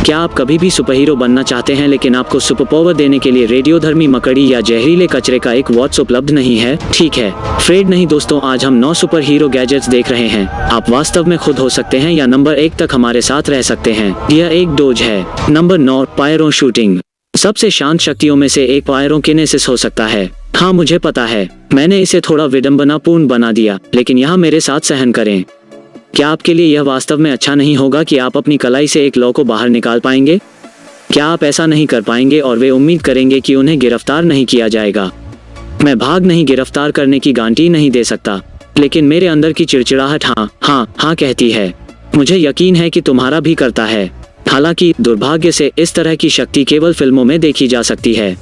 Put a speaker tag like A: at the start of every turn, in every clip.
A: क्या आप कभी भी सुपर हीरो बनना चाहते हैं लेकिन आपको सुपर पावर देने के लिए रेडियोधर्मी मकड़ी या जहरीले कचरे का एक वॉट्स उपलब्ध नहीं है? ठीक है, फ्रेड नहीं दोस्तों, आज हम 9 सुपर हीरो गैजेट्स देख रहे हैं। आप वास्तव में खुद हो सकते हैं या नंबर 1 तक हमारे साथ रह सकते हैं। यह एक डोज है। Number 9, pyro shooting. सबसे शांत शक्तियों में से एक पायरोकिनेसिस हो सकता है। हाँ, मुझे पता है, मैंने इसे थोड़ा विडंबनापूर्ण बना दिया, लेकिन यहाँ मेरे साथ सहन करें। क्या आपके लिए यह वास्तव में अच्छा नहीं होगा कि आप अपनी कलाई से एक लौ को बाहर निकाल पाएंगे? क्या आप ऐसा नहीं कर पाएंगे और वे उम्मीद करेंगे कि उन्हें गिरफ्तार नहीं किया जाएगा? मैं भाग नहीं गिरफ्तार करने की गारंटी नहीं दे सकता, लेकिन मेरे अंदर की चिड़चिड़ाहट हाँ कहती है। मुझे यकीन है कि तुम्हारा भी करता है। हालांकि दुर्भाग्य से इस तरह की शक्ति केवल फिल्मों में देखी जा सकती है।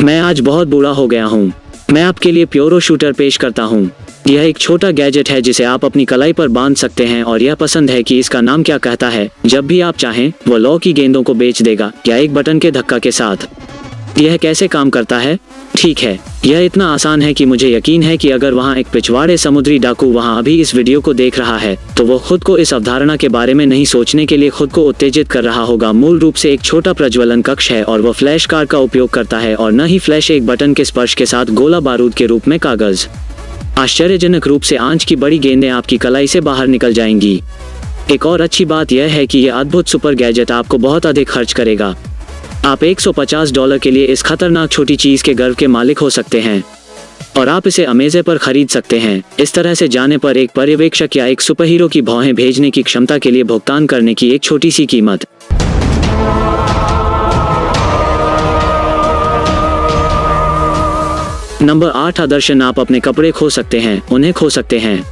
A: मैं आज बहुत बूढ़ा हो गया हूँ। मैं आपके लिए प्योरो शूटर पेश करता हूँ। यह एक छोटा गैजेट है जिसे आप अपनी कलाई पर बांध सकते हैं और यह पसंद है कि इसका नाम क्या कहता है। जब भी आप चाहें वो लौ की गेंदों को बेच देगा या एक बटन के धक्का के साथ। यह कैसे काम करता है? ठीक है, यह इतना आसान है कि मुझे यकीन है कि अगर वहाँ एक पिछवाड़े समुद्री डाकू वहाँ अभी इस वीडियो को देख रहा है तो वो खुद को इस अवधारणा के बारे में नहीं सोचने के लिए खुद को उत्तेजित कर रहा होगा। मूल रूप से एक छोटा प्रज्वलन कक्ष है और वो फ्लैश कार्ड का उपयोग करता है और न ही फ्लैश एक बटन के स्पर्श के साथ गोला बारूद के रूप में कागज। आश्चर्यजनक रूप से आंच की बड़ी गेंदें आपकी कलाई से बाहर निकल जाएंगी। एक और अच्छी बात यह है कि यह अद्भुत सुपर गैजेट आपको बहुत अधिक खर्च करेगा। आप $150 के लिए इस खतरनाक छोटी चीज के गर्व के मालिक हो सकते हैं और आप इसे अमेज़न पर खरीद सकते हैं। इस तरह से जाने पर एक पर्यवेक्षक या एक सुपर हीरो की भौहें भेजने की क्षमता के लिए भुगतान करने की एक छोटी सी कीमत। नंबर 8, आदर्शन। आप अपने कपड़े खो सकते हैं, उन्हें खो सकते हैं।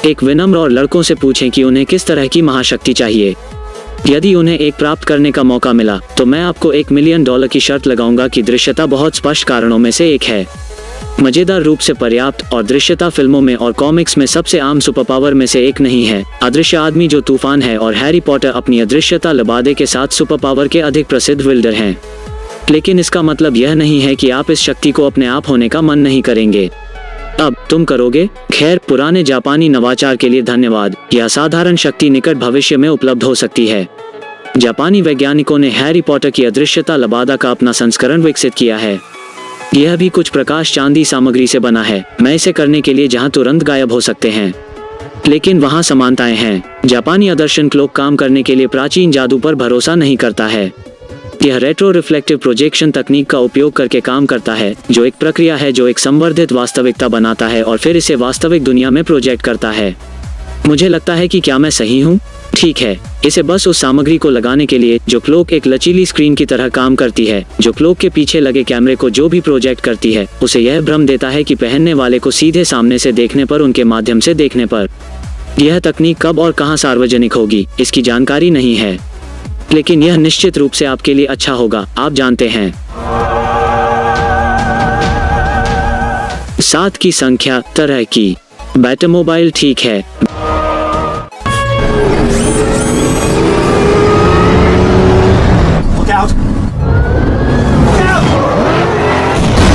A: एक विनम्र और लड़कों से पूछें कि उन्हें किस तरह की महाशक्ति चाहिए। यदि उन्हें एक प्राप्त करने का मौका मिला तो मैं आपको $1 मिलियन की शर्त लगाऊंगा कि दृश्यता बहुत स्पष्ट कारणों में से एक है। मजेदार रूप से पर्याप्त और दृश्यता फिल्मों में और कॉमिक्स में सबसे आम सुपर पावर में से एक नहीं है। अदृश्य आदमी जो तूफान है और हैरी पॉटर अपनी अदृश्यता लबादे के साथ सुपर पावर के अधिक प्रसिद्ध विल्डर हैं। लेकिन इसका मतलब यह नहीं है कि आप इस शक्ति को अपने आप होने का मन नहीं करेंगे। अब तुम करोगे? खैर, पुराने जापानी नवाचार के लिए धन्यवाद। यह साधारण शक्ति निकट भविष्य में उपलब्ध हो सकती है। जापानी वैज्ञानिकों ने हैरी पॉटर की अदृश्यता लबादा का अपना संस्करण विकसित किया है। यह भी कुछ प्रकाश चांदी सामग्री से बना है। मैं इसे करने के लिए जहां तुरंत गायब हो सकते हैं, लेकिन वहां समानताएं हैं। जापानी आदर्शन क्लोक काम करने के लिए प्राचीन जादू पर भरोसा नहीं करता है। यह रेट्रो रिफ्लेक्टिव प्रोजेक्शन तकनीक का उपयोग करके काम करता है, जो एक प्रक्रिया है जो एक संवर्धित वास्तविकता बनाता है और फिर इसे वास्तविक दुनिया में प्रोजेक्ट करता है। मुझे लगता है कि क्या मैं सही हूँ? ठीक है, इसे बस उस सामग्री को लगाने के लिए जो क्लोक एक लचीली स्क्रीन की तरह काम करती है, जो क्लोक के पीछे लगे कैमरे को जो भी प्रोजेक्ट करती है, उसे यह भ्रम देता है कि पहनने वाले को सीधे सामने से देखने पर उनके माध्यम से देखने पर। यह तकनीक कब और कहाँ सार्वजनिक होगी इसकी जानकारी नहीं है, लेकिन यह निश्चित रूप से आपके लिए अच्छा होगा, आप जानते हैं। 7 की संख्या, तरह की बैटमोबाइल। ठीक है,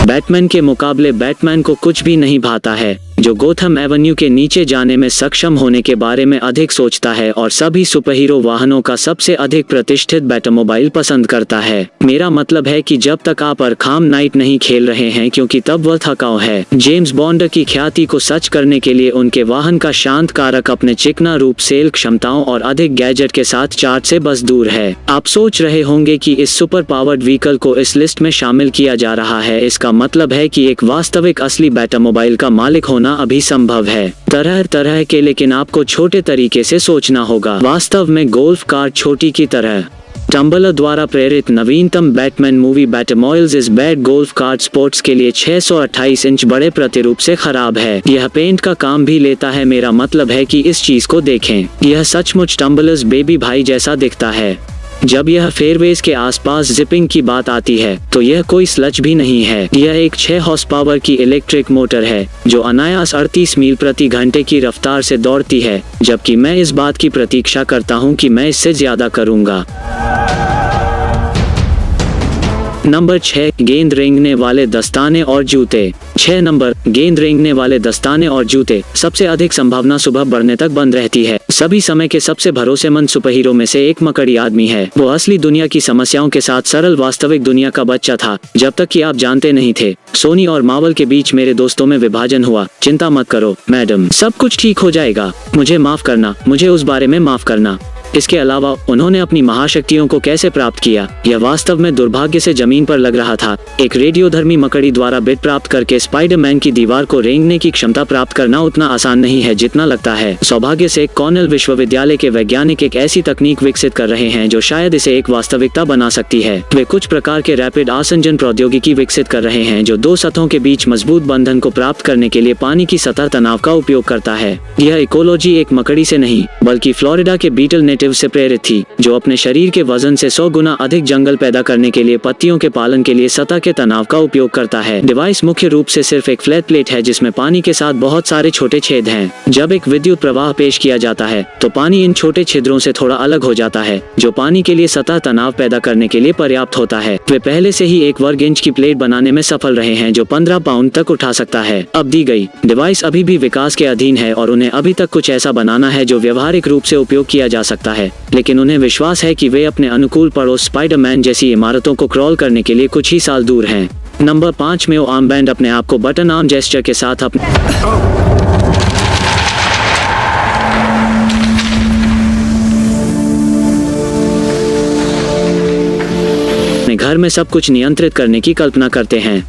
A: बैटमैन के मुकाबले बैटमैन को कुछ भी नहीं भाता है जो गोथम एवेन्यू के नीचे जाने में सक्षम होने के बारे में अधिक सोचता है और सभी सुपरहीरो वाहनों का सबसे अधिक प्रतिष्ठित बैटमोबाइल पसंद करता है। मेरा मतलब है कि जब तक आप अरखाम नाइट नहीं खेल रहे हैं, क्योंकि तब वह थकाऊ है। जेम्स बॉन्ड की ख्याति को सच करने के लिए उनके वाहन का शांत कारक अपने चिकना रूप, सेल क्षमताओं और अधिक गैजेट के साथ चार्ट से बस दूर है। आप सोच रहे होंगे कि इस सुपर पावर्ड व्हीकल को इस लिस्ट में शामिल किया जा रहा है। इसका मतलब है कि एक वास्तविक असली बैटमोबाइल का मालिक होना अभी संभव है, तरह तरह के, लेकिन आपको छोटे तरीके से सोचना होगा। वास्तव में गोल्फ कार्ट छोटी की तरह। टम्बलर द्वारा प्रेरित नवीनतम बैटमैन मूवी बैटमोबाइल्स इस बैड गोल्फ कार्ट स्पोर्ट्स के लिए 628 इंच बड़े प्रतिरूप से खराब है। यह पेंट का काम भी लेता है। मेरा मतलब है कि इस चीज को देखें, यह सचमुच टम्बलर्स बेबी भाई जैसा दिखता है। जब यह फेयरवेज के आसपास जिपिंग की बात आती है तो यह कोई स्लच भी नहीं है। यह एक 6 हॉर्स पावर की इलेक्ट्रिक मोटर है जो अनायास 38 मील प्रति घंटे की रफ्तार से दौड़ती है, जबकि मैं इस बात की प्रतीक्षा करता हूं कि मैं इससे ज्यादा करूंगा। नंबर 6, गेंद रेंगने वाले दस्ताने और जूते। 6 नंबर, गेंद रेंगने वाले दस्ताने और जूते। सबसे अधिक संभावना सुबह बढ़ने तक बंद रहती है। सभी समय के सबसे भरोसेमंद सुपरहीरो में से एक मकड़ी आदमी है। वो असली दुनिया की समस्याओं के साथ सरल वास्तविक दुनिया का बच्चा था, जब तक कि आप जानते नहीं थे। सोनी और मार्वल के बीच मेरे दोस्तों में विभाजन हुआ। चिंता मत करो मैडम, सब कुछ ठीक हो जाएगा। मुझे माफ करना, मुझे उस बारे में माफ करना। इसके अलावा उन्होंने अपनी महाशक्तियों को कैसे प्राप्त किया, यह वास्तव में दुर्भाग्य से जमीन पर लग रहा था। एक रेडियोधर्मी मकड़ी द्वारा बिट प्राप्त करके स्पाइडरमैन की दीवार को रेंगने की क्षमता प्राप्त करना उतना आसान नहीं है जितना लगता है। सौभाग्य से कॉर्नेल विश्वविद्यालय के वैज्ञानिक एक ऐसी तकनीक विकसित कर रहे हैं जो शायद इसे एक वास्तविकता बना सकती है। वे कुछ प्रकार के रैपिड आसंजन प्रौद्योगिकी विकसित कर रहे हैं जो 2 सतहों के बीच मजबूत बंधन को प्राप्त करने के लिए पानी की सतह तनाव का उपयोग करता है। यह इकोलॉजी एक मकड़ी से नहीं बल्कि फ्लोरिडा के बीटल नेटिव से प्रेरित थी, जो अपने शरीर के वजन से 100 गुना अधिक जंगल पैदा करने के लिए पत्तियों के पालन के लिए सतह के तनाव का उपयोग करता है। डिवाइस मुख्य रूप से सिर्फ एक फ्लैट प्लेट है जिसमें पानी के साथ बहुत सारे छोटे छेद हैं। जब एक विद्युत प्रवाह पेश किया जाता है तो पानी इन छोटे छिद्रों से थोड़ा अलग हो जाता है, जो पानी के लिए सतह तनाव पैदा करने के लिए पर्याप्त होता है। वे पहले से ही 1 वर्ग इंच की प्लेट बनाने में सफल रहे हैं जो 15 पाउंड तक उठा सकता है। अब दी गई डिवाइस अभी भी विकास के अधीन है और उन्हें अभी तक कुछ ऐसा बनाना है जो व्यवहारिक रूप से उपयोग किया जा सकता है, लेकिन उन्हें विश्वास है कि वे अपने अनुकूल पड़ोस स्पाइडरमैन जैसी इमारतों को क्रॉल करने के लिए कुछ ही साल दूर हैं। नंबर 5 में आर्म बैंड अपने आप को बटन आर्म जेस्चर के साथ अपने घर में सब कुछ नियंत्रित करने की कल्पना करते हैं।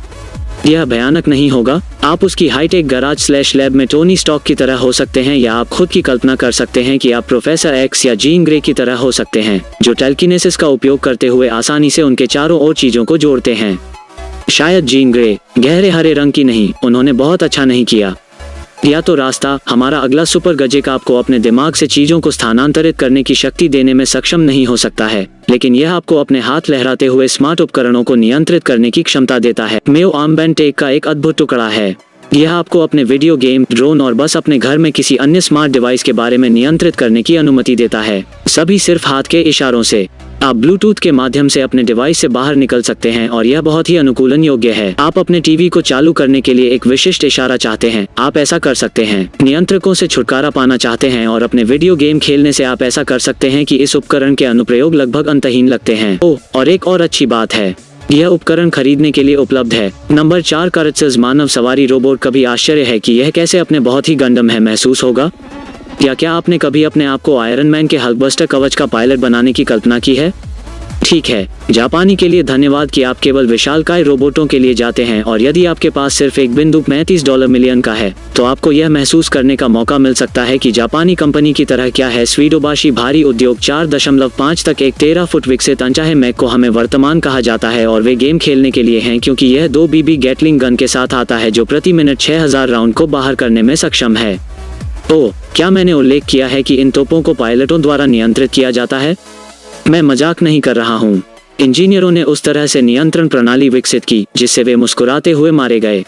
A: यह भयानक नहीं होगा? आप उसकी हाईटेक गराज / लैब में टोनी स्टॉक की तरह हो सकते हैं, या आप खुद की कल्पना कर सकते हैं कि आप प्रोफेसर एक्स या जीन ग्रे की तरह हो सकते हैं, जो टेलकिनेसिस का उपयोग करते हुए आसानी से उनके चारों ओर चीजों को जोड़ते हैं। शायद जीन ग्रे गहरे हरे रंग की नहीं, उन्होंने बहुत अच्छा नहीं किया। या तो रास्ता, हमारा अगला सुपर गजेट आपको अपने दिमाग से चीजों को स्थानांतरित करने की शक्ति देने में सक्षम नहीं हो सकता है, लेकिन यह आपको अपने हाथ लहराते हुए स्मार्ट उपकरणों को नियंत्रित करने की क्षमता देता है। मेयो आर्म बैंड टेक का एक अद्भुत टुकड़ा है। यह आपको अपने वीडियो गेम, ड्रोन और बस अपने घर में किसी अन्य स्मार्ट डिवाइस के बारे में नियंत्रित करने की अनुमति देता है, सभी सिर्फ हाथ के इशारों से। आप ब्लूटूथ के माध्यम से अपने डिवाइस से बाहर निकल सकते हैं और यह बहुत ही अनुकूलन योग्य है। आप अपने टीवी को चालू करने के लिए एक विशिष्ट इशारा चाहते हैं, आप ऐसा कर सकते हैं। नियंत्रकों से छुटकारा पाना चाहते हैं और अपने वीडियो गेम खेलने से आप ऐसा कर सकते हैं कि इस उपकरण के अनुप्रयोग लगभग अंतहीन लगते हैं। ओह, और एक और अच्छी बात है, यह उपकरण खरीदने के लिए उपलब्ध है। नंबर 4 कर्ट्स मानव सवारी रोबोट। कभी आश्चर्य है कि यह कैसे अपने बहुत ही गंडम है महसूस होगा? या क्या आपने कभी अपने आप को आयरन मैन के हल्कबस्टर कवच का पायलट बनाने की कल्पना की है? ठीक है, जापानी के लिए धन्यवाद कि आप केवल विशालकाय रोबोटों के लिए जाते हैं, और यदि आपके पास सिर्फ $1.35 मिलियन का है तो आपको यह महसूस करने का मौका मिल सकता है कि जापानी कंपनी की तरह क्या है। स्वीडोबाशी भारी उद्योग 4.5 तक एक 13 फुट विकसित अनचाहे मैक को हमें वर्तमान कहा जाता है, और वे गेम खेलने के लिए हैं क्योंकि यह 2 BB गैटलिंग गन के साथ आता है जो प्रति मिनट 6000 राउंड को बाहर करने में सक्षम है। ओह, क्या मैंने उल्लेख किया है कि इन तोपों को पायलटों द्वारा नियंत्रित किया जाता है? मैं मजाक नहीं कर रहा हूँ। इंजीनियरों ने उस तरह से नियंत्रण प्रणाली विकसित की जिससे वे मुस्कुराते हुए मारे गए।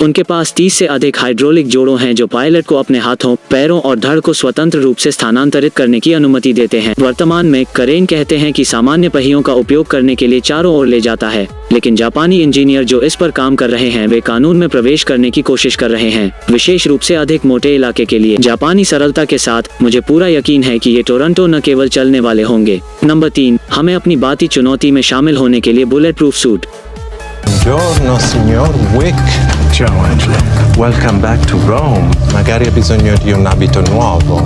A: उनके पास 30 से अधिक हाइड्रोलिक जोड़ों हैं जो पायलट को अपने हाथों, पैरों और धड़ को स्वतंत्र रूप से स्थानांतरित करने की अनुमति देते हैं। वर्तमान में करेन कहते हैं कि सामान्य पहियों का उपयोग करने के लिए चारों ओर ले जाता है, लेकिन जापानी इंजीनियर जो इस पर काम कर रहे हैं वे कानून में प्रवेश करने की कोशिश कर रहे हैं, विशेष रूप से अधिक मोटे इलाके के लिए। जापानी सरलता के साथ मुझे पूरा यकीन है कि ये टोरंटो न केवल चलने वाले होंगे। नंबर 3, हमें अपनी बाती चुनौती में शामिल होने के लिए bullet proof suit.
B: Buongiorno signor Wick.
C: Ciao Angelo.
B: Welcome back to Rome. Magari ha bisogno di un abito nuovo.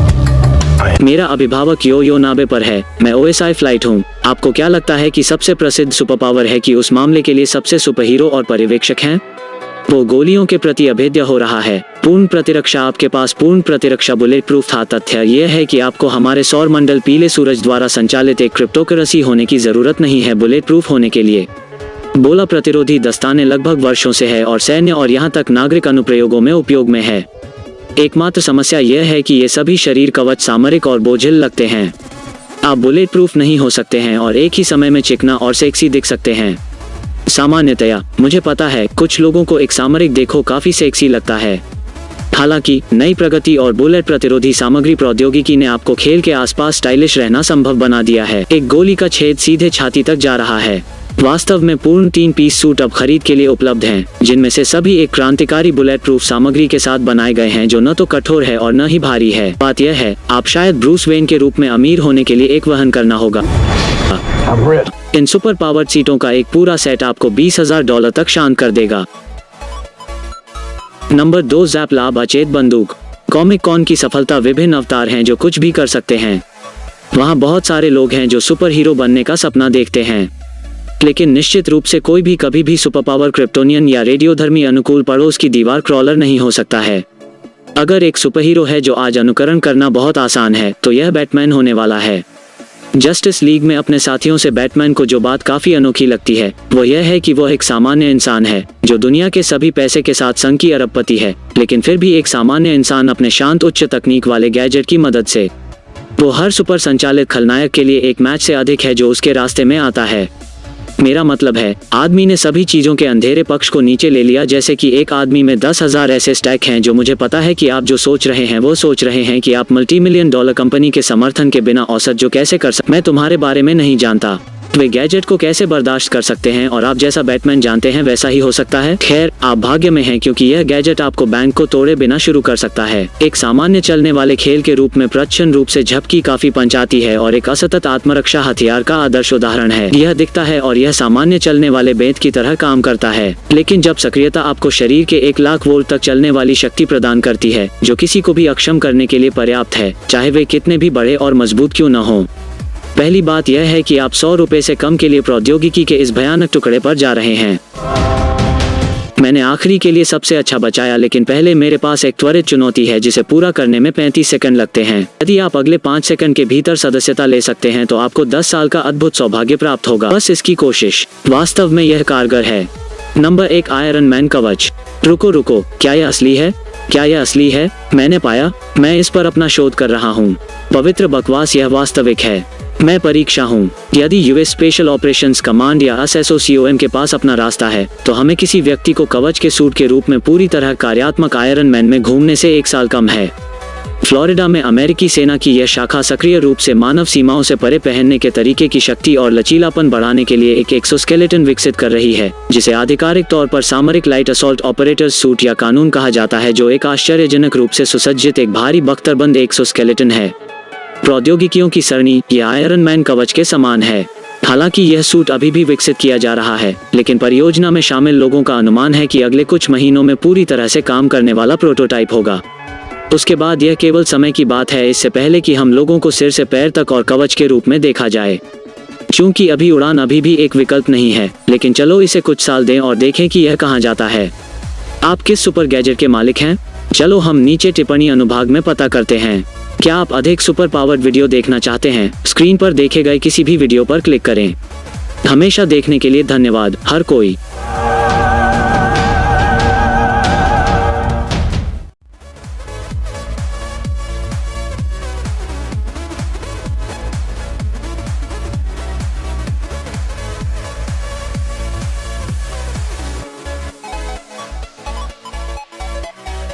A: मेरा अभिभावक यो नाबे पर है। मैं OSI फ्लाइट हूँ। आपको क्या लगता है कि सबसे प्रसिद्ध सुपर पावर है कि उस मामले के लिए सबसे सुपरहीरो और पर्यवेक्षक हैं? वो गोलियों के प्रति अभेद्य हो रहा है। पूर्ण प्रतिरक्षा, आपके पास पूर्ण प्रतिरक्षा बुलेट प्रूफ था। तथ्य यह है कि आपको हमारे सौर मंडल पीले सूरज द्वारा संचालित एक क्रिप्टोकरेंसी होने की जरूरत नहीं है बुलेट प्रूफ होने के लिए। बोला प्रतिरोधी दस्ताने लगभग वर्षों से है और सैन्य और यहाँ तक नागरिक अनुप्रयोगों में उपयोग में है। एकमात्र समस्या यह है कि ये सभी शरीर कवच सामरिक और बोझिल लगते हैं। आप बुलेट प्रूफ नहीं हो सकते हैं और एक ही समय में चिकना और सेक्सी दिख सकते हैं। सामान्यतया मुझे पता है कुछ लोगों को एक सामरिक देखो काफी सेक्सी लगता है। हालांकि नई प्रगति और बुलेट प्रतिरोधी सामग्री प्रौद्योगिकी ने आपको खेल के आसपास स्टाइलिश रहना संभव बना दिया है। एक गोली का छेद सीधे छाती तक जा रहा है। वास्तव में पूर्ण 3 पीस सूट अब खरीद के लिए उपलब्ध हैं, जिनमें से सभी एक क्रांतिकारी बुलेट प्रूफ सामग्री के साथ बनाए गए हैं जो न तो कठोर है और न ही भारी है। बात यह है, आप शायद ब्रूस वेन के रूप में अमीर होने के लिए एक वहन करना होगा। इन सुपर पावर्ड सीटों का एक पूरा सेट आपको $20,000 तक शांत कर देगा। नंबर 2, ज़ैप लाब अचेत बंदूक। कॉमिक कॉन की सफलता विभिन्न अवतार हैं जो कुछ भी कर सकते हैं। वहाँ बहुत सारे लोग हैं जो सुपर हीरो बनने का सपना देखते हैं, लेकिन निश्चित रूप से कोई भी कभी भी सुपर पावर क्रिप्टोनियन या रेडियोधर्मी अनुकूल पड़ोस की दीवार क्रॉलर नहीं हो सकता है। अगर एक सुपर हीरो है जो आज अनुकरण करना बहुत आसान है तो यह बैटमैन होने वाला है। जस्टिस लीग में अपने साथियों से बैटमैन को जो बात काफी अनोखी लगती है वो यह है कि वह एक सामान्य इंसान है जो दुनिया के सभी पैसे के साथ संघ की अरबपति है, लेकिन फिर भी एक सामान्य इंसान अपने शांत उच्च तकनीक वाले गैजेट की मदद से वो हर सुपर संचालित खलनायक के लिए एक मैच से अधिक है जो उसके रास्ते में आता है। मेरा मतलब है, आदमी ने सभी चीजों के अंधेरे पक्ष को नीचे ले लिया, जैसे कि एक आदमी में 10,000 ऐसे स्टैक हैं जो मुझे पता है कि आप जो सोच रहे हैं वो सोच रहे हैं कि आप $multi-million कंपनी के समर्थन के बिना औसत जो कैसे कर सकते। मैं तुम्हारे बारे में नहीं जानता वे गैजेट को कैसे बर्दाश्त कर सकते हैं और आप जैसा बैटमैन जानते हैं वैसा ही हो सकता है। खैर, आप भाग्य में हैं क्योंकि यह गैजेट आपको बैंक को तोड़े बिना शुरू कर सकता है। एक सामान्य चलने वाले खेल के रूप में प्रच्छन्न रूप से झपकी काफी पंचाती है और एक असतत आत्मरक्षा हथियार का आदर्श उदाहरण है। यह दिखता है और यह सामान्य चलने वाले बेंत की तरह काम करता है, लेकिन जब सक्रियता आपको शरीर के 1 लाख वोल्ट तक चलने वाली शक्ति प्रदान करती है जो किसी को भी अक्षम करने के लिए पर्याप्त है, चाहे वे कितने भी बड़े और मजबूत क्यों न हो। पहली बात यह है कि आप $100 से कम के लिए प्रौद्योगिकी के इस भयानक टुकड़े पर जा रहे हैं। मैंने आखिरी के लिए सबसे अच्छा बचाया, लेकिन पहले मेरे पास एक त्वरित चुनौती है जिसे पूरा करने में 35 सेकंड लगते हैं। यदि आप अगले 5 सेकंड के भीतर सदस्यता ले सकते हैं तो आपको 10 साल का अद्भुत सौभाग्य प्राप्त होगा। बस इसकी कोशिश। वास्तव में यह कारगर है। नंबर 1, आयरन मैन कवच। रुको, क्या यह असली है? क्या यह असली है? मैंने पाया, मैं इस पर अपना शोध कर रहा हूँ। पवित्र बकवास, यह वास्तविक है। मैं परीक्षा हूँ। यदि यूएस स्पेशल ऑपरेशंस कमांड या SSOCOM के पास अपना रास्ता है तो हमें किसी व्यक्ति को कवच के सूट के रूप में पूरी तरह कार्यात्मक आयरन मैन में घूमने से 1 साल कम है। फ्लोरिडा में अमेरिकी सेना की यह शाखा सक्रिय रूप से मानव सीमाओं से परे पहनने के तरीके की शक्ति और लचीलापन बढ़ाने के लिए एक एक्सोस्केलेटन विकसित कर रही है, जिसे आधिकारिक तौर पर सामरिक लाइट असॉल्ट ऑपरेटर्स सूट या कानून कहा जाता है, जो एक आश्चर्यजनक रूप से सुसज्जित एक भारी बख्तरबंद एक्सोस्केलेटन है। प्रौद्योगिकियों की सरणी यह आयरन मैन कवच के समान है। हालांकि यह सूट अभी भी विकसित किया जा रहा है, लेकिन परियोजना में शामिल लोगों का अनुमान है कि अगले कुछ महीनों में पूरी तरह से काम करने वाला प्रोटोटाइप होगा। उसके बाद यह केवल समय की बात है, इससे पहले कि हम लोगों को सिर से पैर तक और कवच के रूप में देखा जाए। चूंकि अभी उड़ान अभी भी एक विकल्प नहीं है, लेकिन चलो इसे कुछ साल दें और देखें कि यह कहां जाता है। आप किस सुपर गैजेट के मालिक हैं? चलो हम नीचे टिप्पणी अनुभाग में पता करते हैं। क्या आप अधिक सुपर पावर्ड वीडियो देखना चाहते हैं? स्क्रीन पर देखे गए किसी भी वीडियो पर क्लिक करें। हमेशा देखने के लिए धन्यवाद हर कोई।